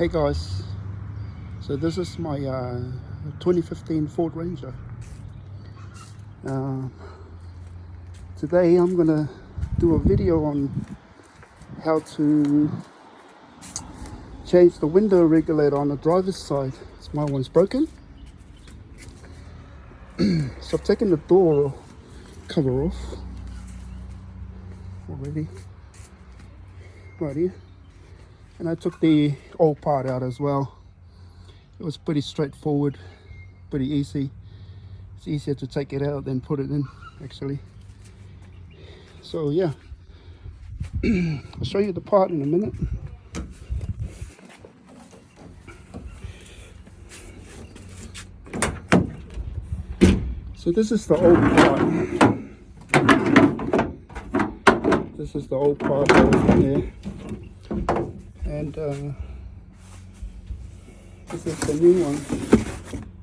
Hey guys, so this is my 2015 Ford Ranger. Um, Today I'm gonna do a video on how to change the window regulator on the driver's side. So my one's broken. So I've taken the door cover off already, right here. And I took the old part out as well. It was pretty straightforward, pretty easy. It's easier to take it out than put it in, actually. So yeah, I'll show you the part in a minute. So this is the old part. This is the old part that was in there. And this is the new one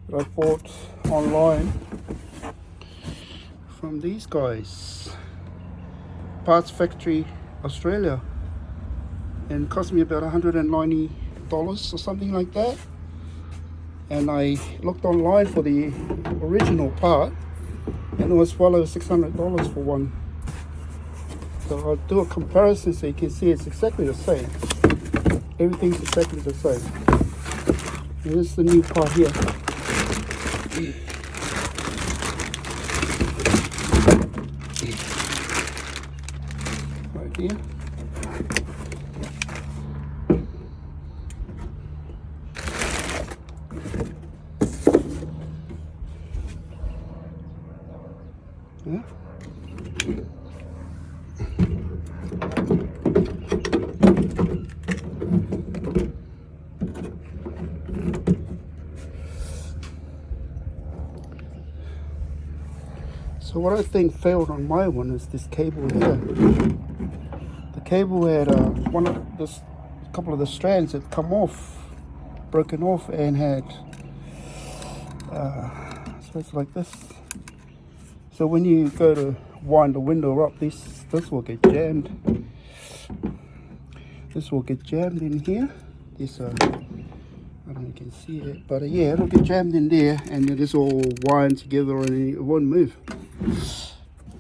that I bought online from these guys, Parts Factory Australia, and it cost me about $190 or something like that. And I looked online for the original part, and it was well over $600 for one. So I'll do a comparison so you can see it's exactly the same. Everything's exactly the same. And this is the new part here. Right here. Yeah. So what I think failed on my one is this cable here. The cable had a couple of the strands had come off, broken off, and had so it's like this. So when you go to wind the window up, this will get jammed. This will get jammed in here. This I don't know if you can see it, but yeah, it'll get jammed in there, and it is all wired together, and it won't move.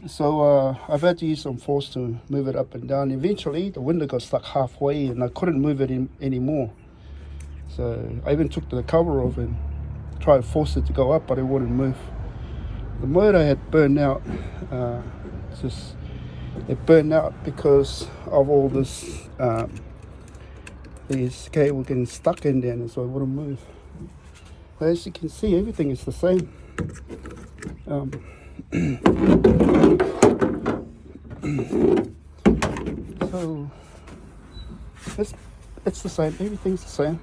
So I've had to use some force to move it up and down. Eventually, the window got stuck halfway, and I couldn't move it anymore. So I even took the cover off and tried to force it to go up, but it wouldn't move. The motor had burned out. It burned out because of all this. This cable getting stuck in there, and so it wouldn't move. But as you can see, everything is the same. So it's the same. Everything's the same.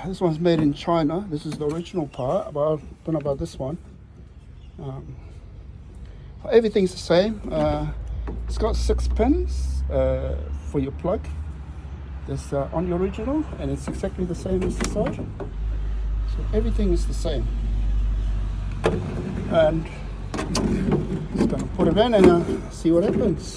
This one's made in China. This is the original part. But I don't know about this one. Everything's the same. It's got 6 pins for your plug. This on the original, and it's exactly the same as the side. So everything is the same. And just gonna put it in and see what happens.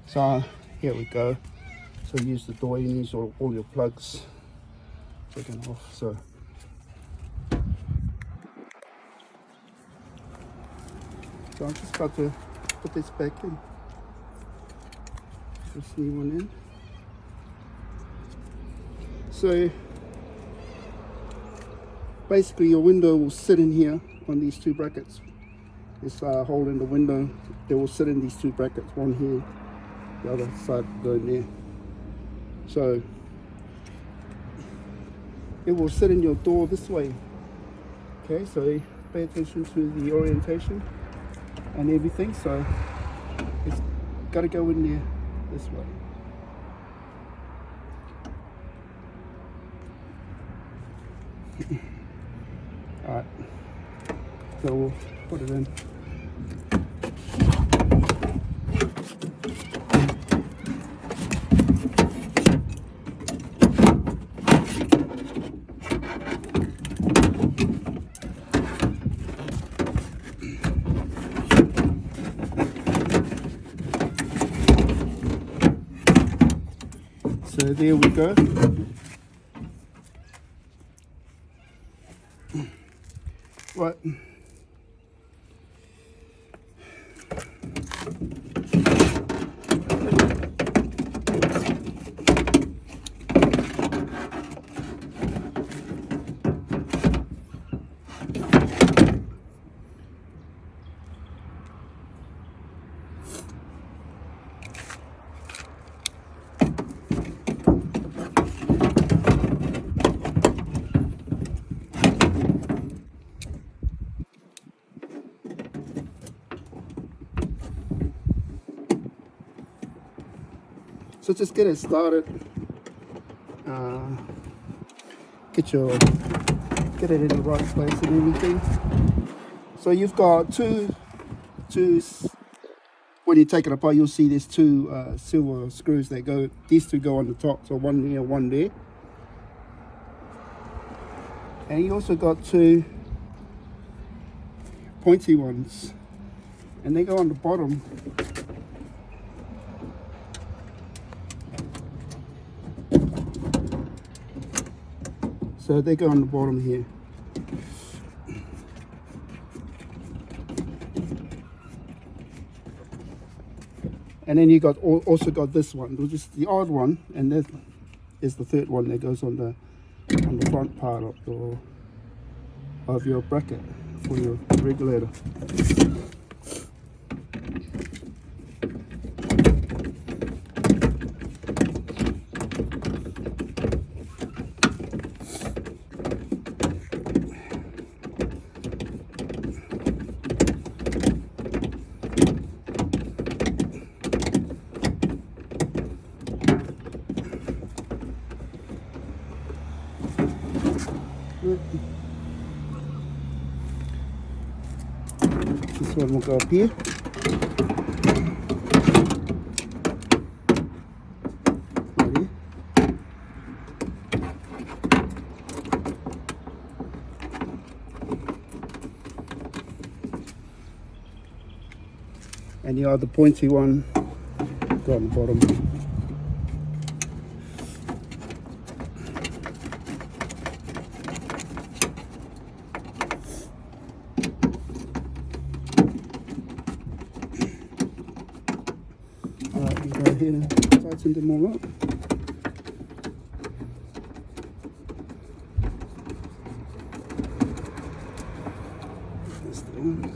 So here we go. So use the door, you use all your plugs taken off. So I'm just about to put this back in. This new one in. So basically your window will sit in here on these two brackets. This hole in the window, it will sit in these two brackets, one here, the other side going there. So it will sit in your door this way. Okay, so pay attention to the orientation and everything. So it's got to go in there this way. Alright, so we'll put it in. So there we go. Right. So just get it started. Get it in the right place and everything. So you've got two. When you take it apart, you'll see there's two silver screws that go. These two go on the top, so one here, one there. And you also got two pointy ones, and they go on the bottom. So they go on the bottom here. And then you got also got this one, which is the odd one, and that is the third one that goes on the front part of your bracket for your regulator. This one will go up here. Ready? And the other pointy one go on the bottom. Alright, you go ahead and tighten them all up. That's the one.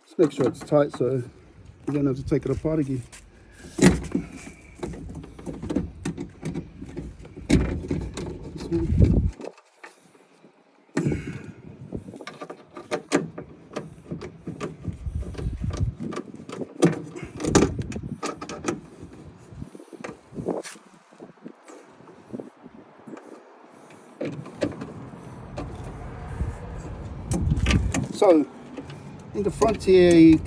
Just make sure it's tight so you don't have to take it apart again. This one. So in the front here,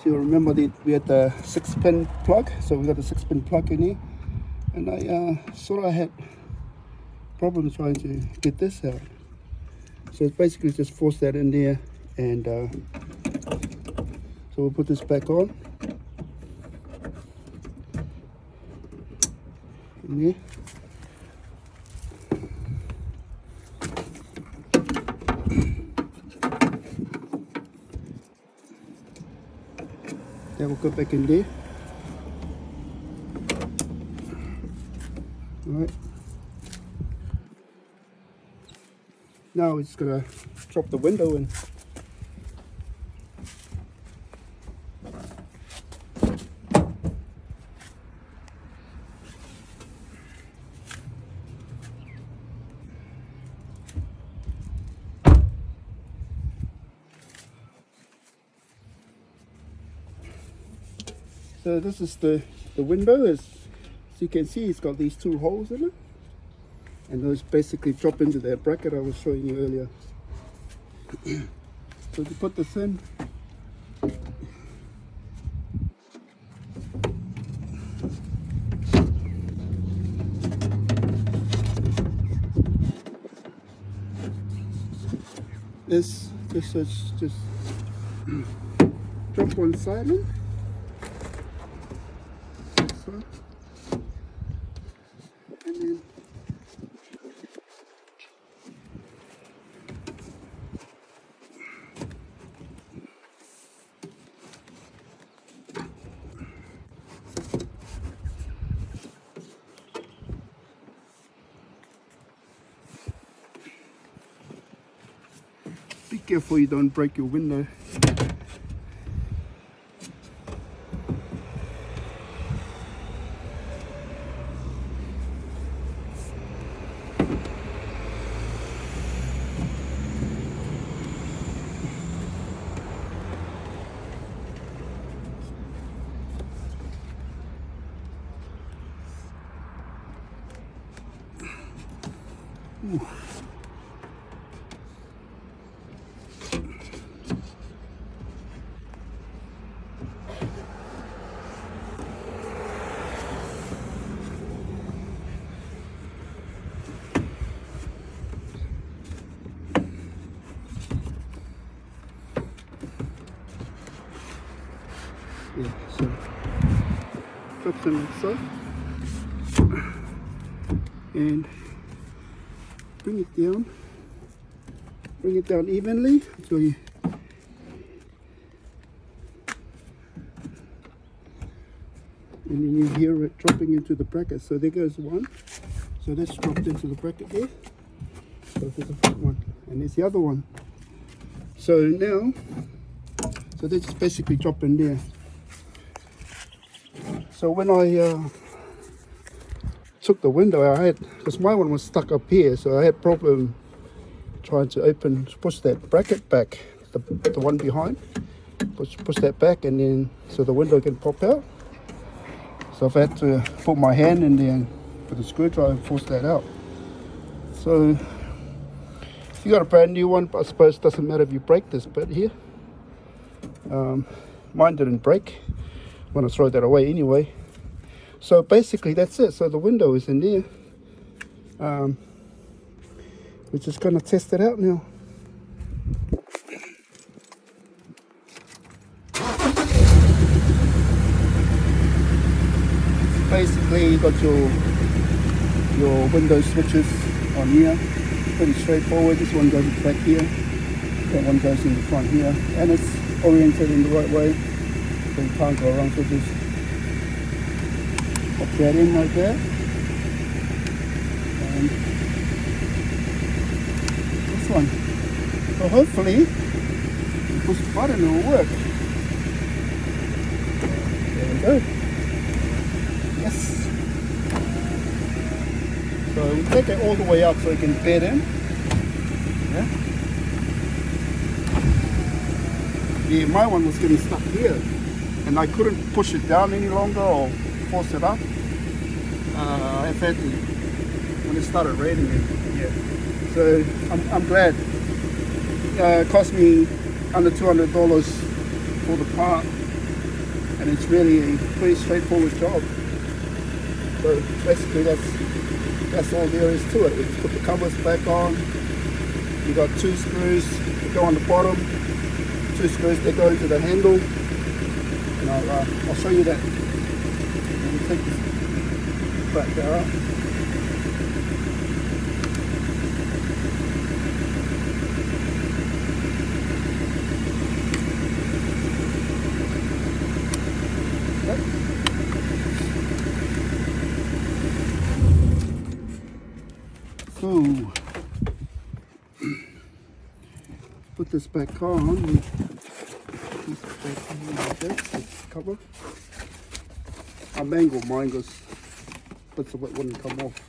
so you remember that we had the 6-pin plug, so we got a 6-pin plug in here, and I sort of had problems trying to get this out. So it's basically just force that in there, and so we'll put this back on in there. That will go back in there. Alright. Now we're just gonna drop the window in. So So this is the window. As you can see, it's got these two holes in it, and those basically drop into that bracket I was showing you earlier. So to put this in, this is just drop one side in, so, and then be careful you don't break your window. Ooh. Yeah, so drops in like so, and bring it down evenly until you and then you hear it dropping into the bracket. So there goes one, so that's dropped into the bracket there. So there's the front one, and there's the other one. So now, so they just basically drop in there. So when I took the window out, I had, because my one was stuck up here, so I had problem trying to push that bracket back, the one behind, push that back, and then so the window can pop out. So I've had to put my hand in there and put the screwdriver and force that out. So if you got a brand new one, I suppose it doesn't matter if you break this bit here. Mine didn't break. I'm going to throw that away anyway. So basically that's it. So the window is in there. We're just going to test it out now. Basically you got your window switches on here. Pretty straightforward. This one goes back here. That one goes in the front here. And it's oriented in the right way. So you can't go wrong. So just pop that in like that. And this one. So hopefully, you push the button and it will work. There we go. Yes. So we take it all the way up so you can bed in. Yeah. Yeah, my one was getting stuck here, and I couldn't push it down any longer or force it up. I had to when it started raining. Yeah. So I'm glad. It cost me under $200 for the part, and it's really a pretty straightforward job. So basically that's all there is to it. You just put the covers back on. You got two screws that go on the bottom, two screws that go into the handle, and I'll show you that. Let me take this back out. So, put this back on. Piece back on like that. Let's cover. I mangled mine because bits of it wouldn't come off.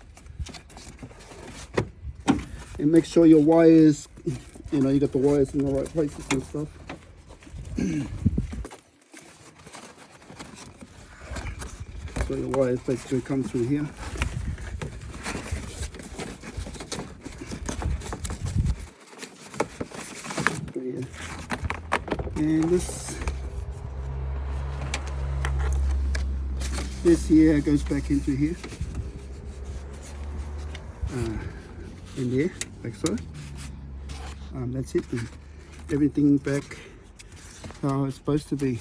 And make sure your wires, you got the wires in the right places and stuff. So your wires basically come through here. And this here goes back into here, in there, like so. That's it. And everything back how it's supposed to be.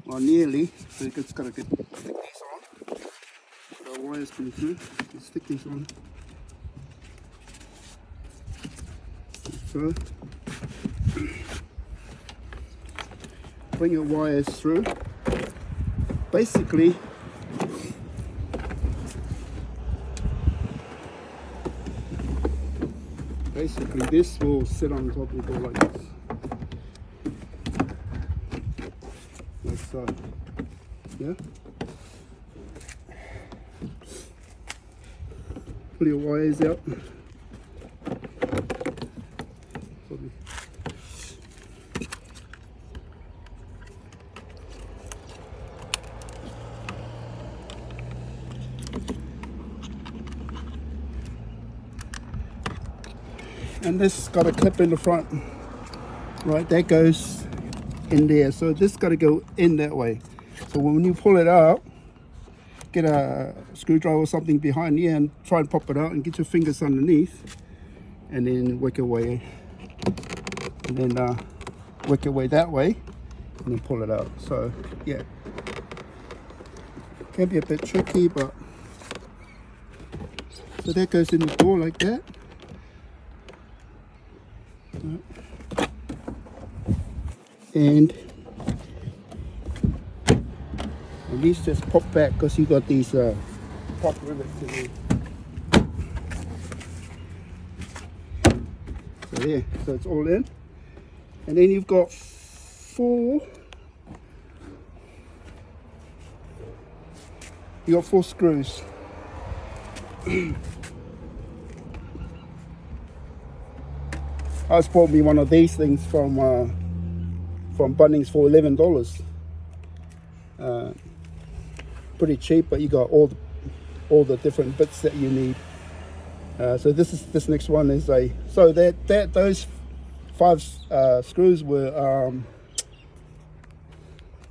Well, nearly. So you just gotta stick these on. The wires come through. You stick these on. So bring your wires through. Basically, this will sit on top of the door like this. Like so. Yeah? Pull your wires out. And this got a clip in the front, right? That goes in there, so this got to go in that way. So when you pull it out, get a screwdriver or something behind here and try and pop it out and get your fingers underneath, and then work your way, and then work your way that way, and then pull it out. So yeah, can be a bit tricky, but so that goes in the door like that. And these just pop back because you got these pop rivets in there. So there, so it's all in. And then you've got four screws. I just bought me one of these things from Bunnings for $11. Pretty cheap, but you got all the different bits that you need. So this next one is those 5 screws were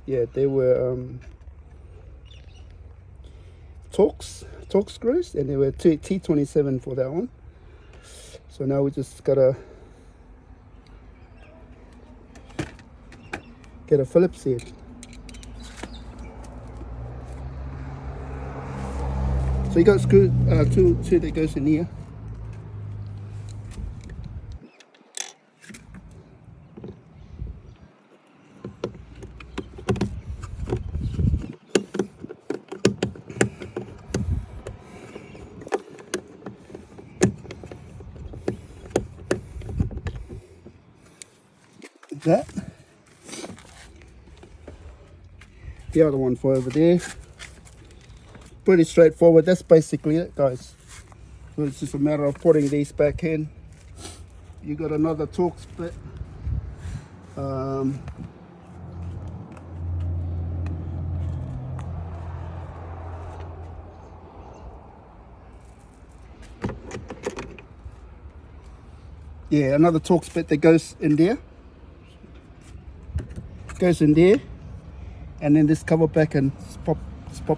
they were Torx screws, and they were T27 for that one. So now we just gotta get a Phillips head. So you got screw two that goes in here. That. The other one for over there. Pretty straightforward. That's basically it, guys. So it's just a matter of putting these back in. You got another Torx bit. Yeah, another Torx bit that goes in there. Goes in there, and then this cover back and pop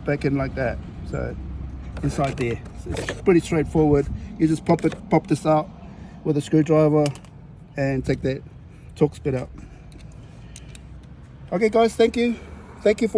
back in like that. So inside there, so it's pretty straightforward. You just pop this out with a screwdriver and take that Torx bit out. Okay guys, thank you for watching.